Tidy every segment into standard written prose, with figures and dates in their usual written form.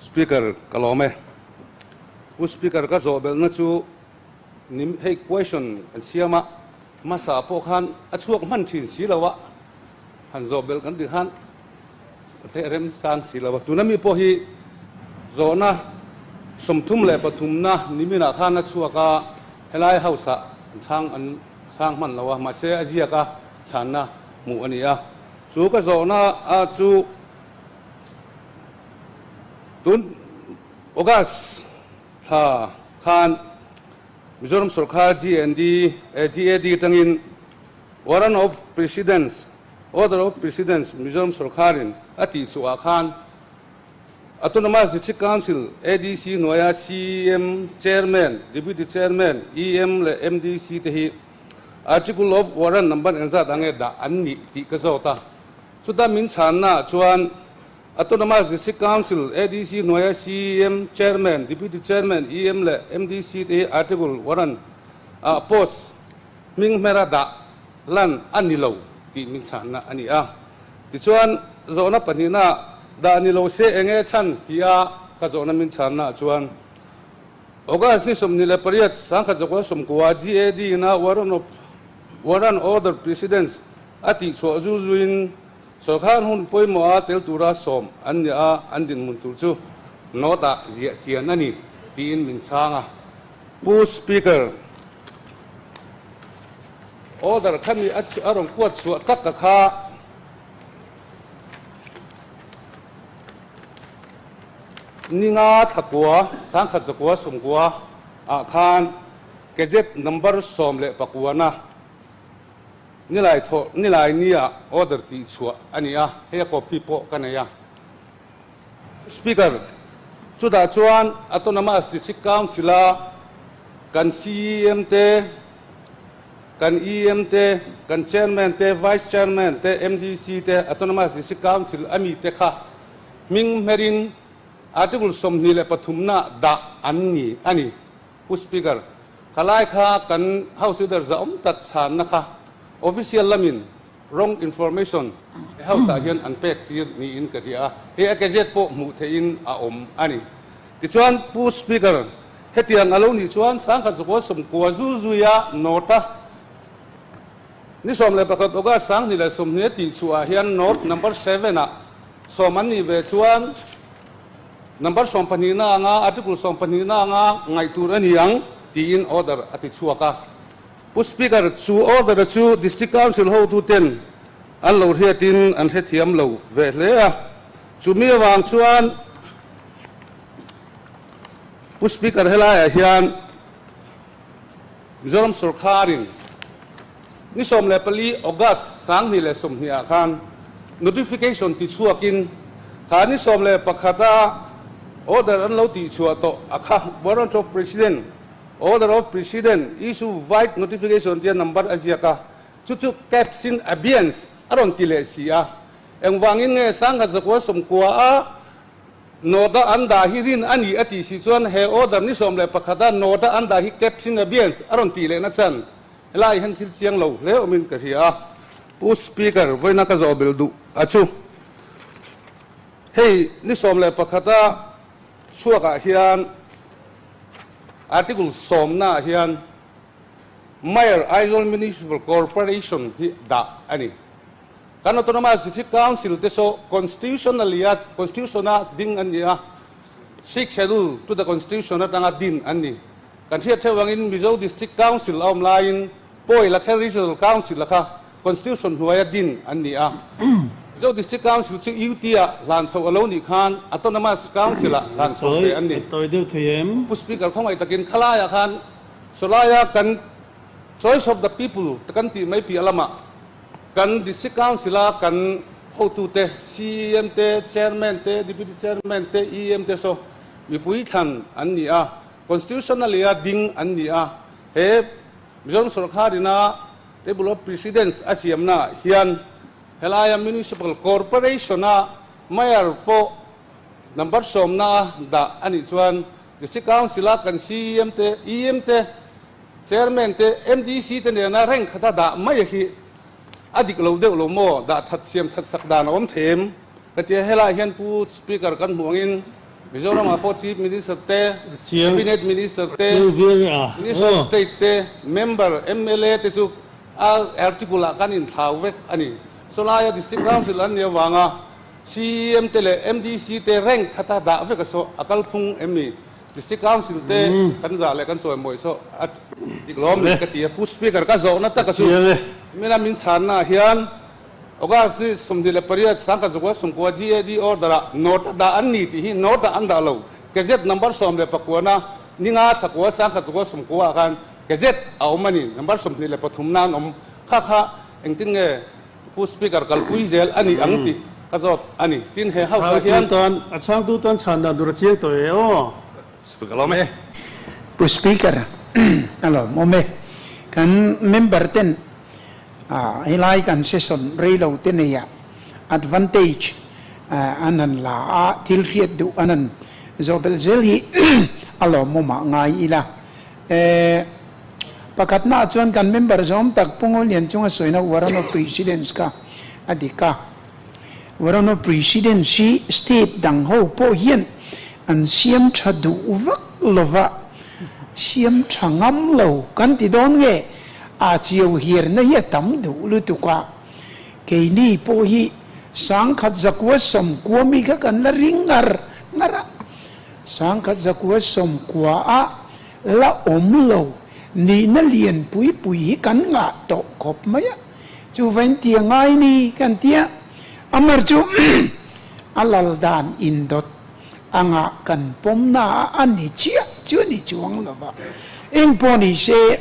speaker kalome speaker ka zobel na chu nim hey question an siama masa po khan achuak man thin silawa han zobel kan di khan the rem sang silawa tunami po hi zona somthum le pathumna nimina khan achuaka helai hausa chhang an sang man lawa ma se azia ka channa mu ania chu ka zona a chu tun August tha khan Mizoram Sarkar GAD tangin warrant of precedence order of precedence Mizoram Sarkarin ati suwa khan autonomous district council ADC noya CM chairman deputy chairman EM le MDC tehi article of warrant number enza dange da anni ti kazota suda min channa chuan autonomous district council ADC noya CM chairman deputy chairman EM le MDC te article warrant post ming mera da lan anilo ti min channa ani a ti chuan zona panina da anilo se enge chan ti a ka zona min channa chuan oga si somni le pariat sangkha jokwa somkwa GAD na warrant order precedence ati so azuzuin Sarkar hun poi moa tel tura som anya andin muntul chu nota zia chian ani tin min sanga pu speaker order khami arong kuat su tak ka kha ninga thakwa sangkha jakwa somkwa a khan gazette number som le pakwana nilai nia order ti chua ania he copy po kanaya speaker chuda chuan autonomous district council kan CM te kan EM te kan chairman te vice chairman te MDC te autonomous district council ami te kha ming merin article somni le pathumna da ani pu speaker kalai kha kan house leader zawm tat san na kha official Ramin wrong information house again unpack ni in karia he gazette po mu thein a ani ti chuan pu speaker hetian alo ni chuan sangkha joko som ko zuya nota ni som le pakhat oga sang ni le som ne ti chua hian note number 7 a soman ni ve chuan number som pani na nga article som pani na nga ngai tur ani ang ti in order ati chuaka speaker chu order chu district council ho tu ten an lo hiatin an he thiam lo ve hle a chu mi wang chuan speaker helai hian Mizoram Sarkarin ni som le pali August sang ni le som hnia khan notification ti chuakin kha ni som le pakhata order an lo ti chua to akha warrant of president order of president issue white notification dia number aziaka chuchu caption abeyance aron tile sia eng wangin nge sangha zakwa somkwa a noda anda hirin ani ati si chuan he order ni som le pakhada noda anda hi caption abeyance aron tile na chan lai han thil chiang lo le omin ka ria pu speaker voina ka zobel du achu hey ni som le pakhada suaka hian article somna hian mayor Aizol municipal corporation hi da ani kan autonomous district council te so constitutional ding ania six schedule to the constitution atanga din ani kan hiat thewangin Mizo district council online poi lakha regional council lakha constitution huaya din ania Mizo district council chu UTA lan so aloni khan autonomous council lan so pe ani tôi đều thêm pu speaker khong ai takin khalaya khan solaya kan choice of the people kan ti mai pi alama kan district council kan ho tu te CM te chairman te deputy chairman te EM te so mi pui than an ni a constitutionally ding an ni a he Mizoram Sarkarina table of precedence asiamna hian helaya municipal corporation mayor po number somna da ani chuan district council kan CM te EM te chairman te MDC te ne na reng khata da mai hi adik lo de lo mo da that siam that sak da na om them ka te hela hian pu speaker kan huangin Mizoram apo chief minister te cabinet minister te minister of state te member MLA te chu article kan in thawek ani solaya district council an ne wanga CM te le MDC te rank thata da vek so akal phung emi district council te kan za le kan soi moi so at diklom ka ti pu speaker ka zo na ta ka su mena min san na hian oga si somdile period sangka zuwa somkwa GAD order note da anni ti hi note anda lo gazette number somle pakwana ninga thakwa sangka zuwa somkwa kan gazette awmani number somdile pathumna nom kha kha engtin nge pu speaker kalpui zel ani angti kazot ani tin he hau ka hian ton achang tu ton chanda dur chiang to e o speaker lo me pu speaker alo mo me kan member ten hilai kan session reilo tenia advantage anan la tilfiet du anan zobel zelhi alo moma ngai ila pakatna chuan kan member zom tak Ngunlianchunga soina warano presidents ka adika warano presidency state dang ho po hian an siam thadu vak lova siam thangam lo kan ti don nge chiều hiền nó hiện tấm đủ lưu tục qua cái ni po hi sáng khát giặc quá sầm quá mi các anh là ring ngara sáng khát giặc quá sầm quá là lâu ni nó liền bụi cắn ngã tổ cọp mấy chú vẫn tiếng ai ni kan tia amar chú alal dan indot anga kan pom na ani chia chú ni chuang là vậy em po ni se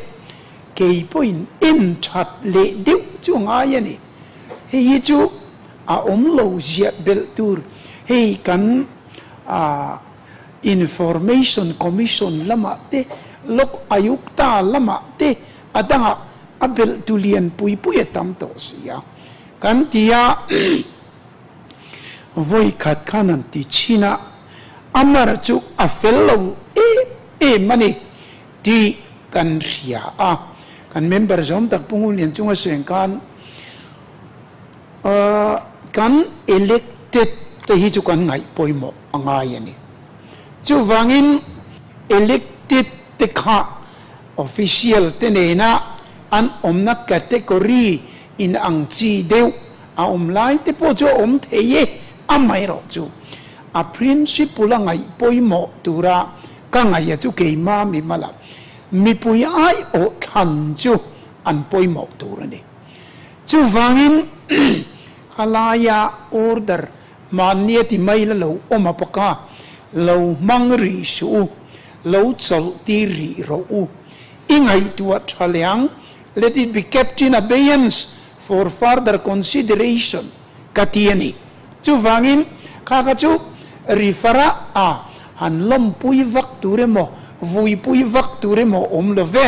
cái point in chặt lệ điệu chú ngay này hay chú lâu diệt bel tour hay kan information commission lama te lok ayukta lama te adanga abel tulian pui tam to siya kan tia voi khat kanan ti china amar chu a fellow mani ti kan ria kan member zom tak Ngunlianchunga soin kan elected te hi chu kan ngai poimo angai ani chu wangin elected te kha official te na an omna category in ang chi deu lai te po chu theye amai ro chu a principle ngai poimo tura ka ngai chu ke ma mi mala mi pui ai o than chu an poi mo tur ni chu wangin halaya order mania ti mai la lo oma paka lo mangri su lo chol ti ri ro u ingai tu thaliang let it be kept in abeyance for further consideration katiani chu wangin kha chu rifara han lom pui vak ture mo vui pui vak ture mo lo ve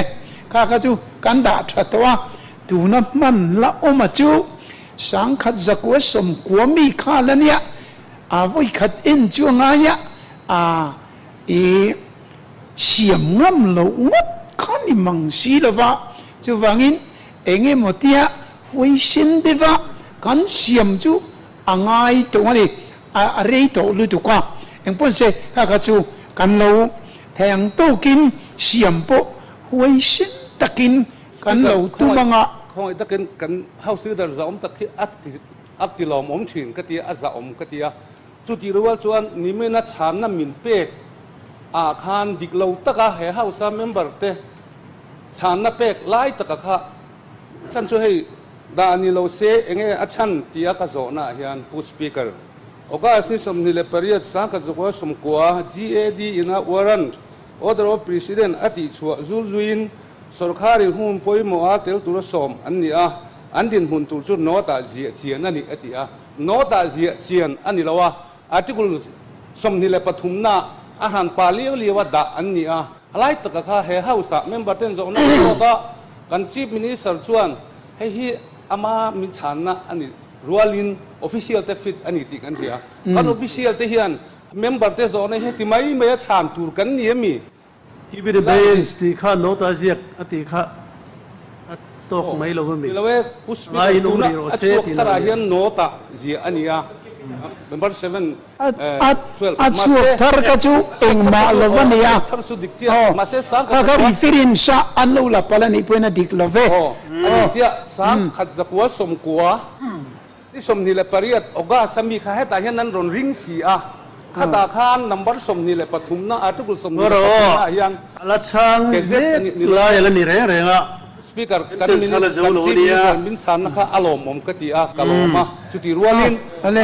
kha chu kan da thatwa tu na man la oma chu sang khat zakwa som kwa mi kha la nia voi khat in chu nga ya siam ngam lo ngot khani mang si la wa chu wangin enge motia hui sin de wa kan siam chu angai to ngani rei to lu tu kwa eng pon se kha chu kan lo thang takin siam po hui sin takin kan lo tu manga khoi takin kan house leader zawm takhi atilom om thin ka tia zawm ka tia chu ti rual chuan nimena chan na min pe khan diklo taka he house member te chan na pek lai taka kha chan chu hei da ni lo se enge achan tia ka zo na hian pu speaker oga si somni le period sa ka zo som kwa GAD ina warrant order of president ati chua zulzuin sarkari hum poimo tel tur som ania andin hun tur chu nota zia chian ani ati nota zia chian ani lawa article somni le pathumna ahan paliu liwa da ania halai taka kha he house member ten zo na ka kan chief minister chuan hi ama min channa ani rualin official te fit ani ti kan ria kan official te hian member te zo na he ti mai me chan tur kan ni mi ti bi de ben sti kha nota ziak ati kha tok mai lo mi lawe puspi tu na achok thara hian nota zia ania number 7 at chuak thar ka chu eng ma lovania thar su dik chia ma se sang ka referin sa anlo la palani poina dik love ani chia sang khat zakwa som kwa ti som ni le pariat oga sami kha heta hian nan ron ring si a khata khan number som ni le pathum na article som ni na hian la chhang la yala ni re nga speaker kan min san na kha alom om ka ti a kaloma chuti rualin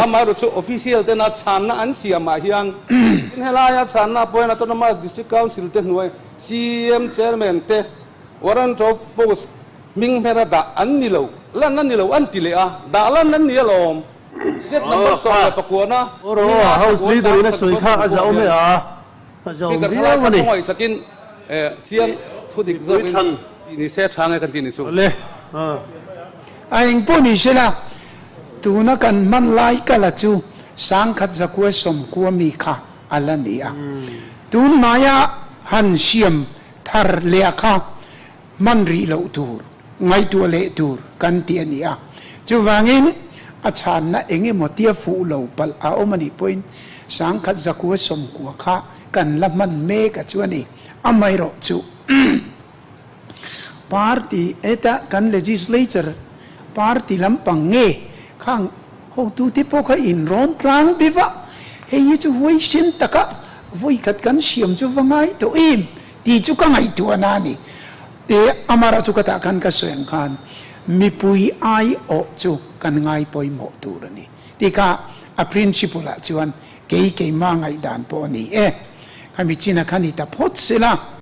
amaru chu official te na chan na an siama hian inhnialna ya chan na poina to na district council te hnuai CM chairman te waran top post ming mera da an nilo lan nan nilo an tile a da lan nan ni alom jet number so la pakuna house leader ina soi kha a zawm a zawm ria mani takin chiang thudik zawin ni se chhang kan ti ni su le aing poni sela tuna kan man lai kala chu sang khat zakwa som kwa mi kha alania tun maya han siam thar le kha man ri lo tur ngai tu le tur kan ti ania chu wangin a chan na enge motia fu lo pal a omani point sang khat zakwa som kwa kha kan la man me ka chu ani amai ro chu party eta kan legislature party lampang nge khang ho tu ti po kha in ron tlang diwa hei chu hui sin taka voi khat kan siam chu wangai to im ti chu ka ngai tu anani te amara chu kata kan ka soeng khan mi pui ai o chu kan ngai poi mo tu rani ti ka a principle a chuan ke ma ngai dan po ni kami china khani ta phot sela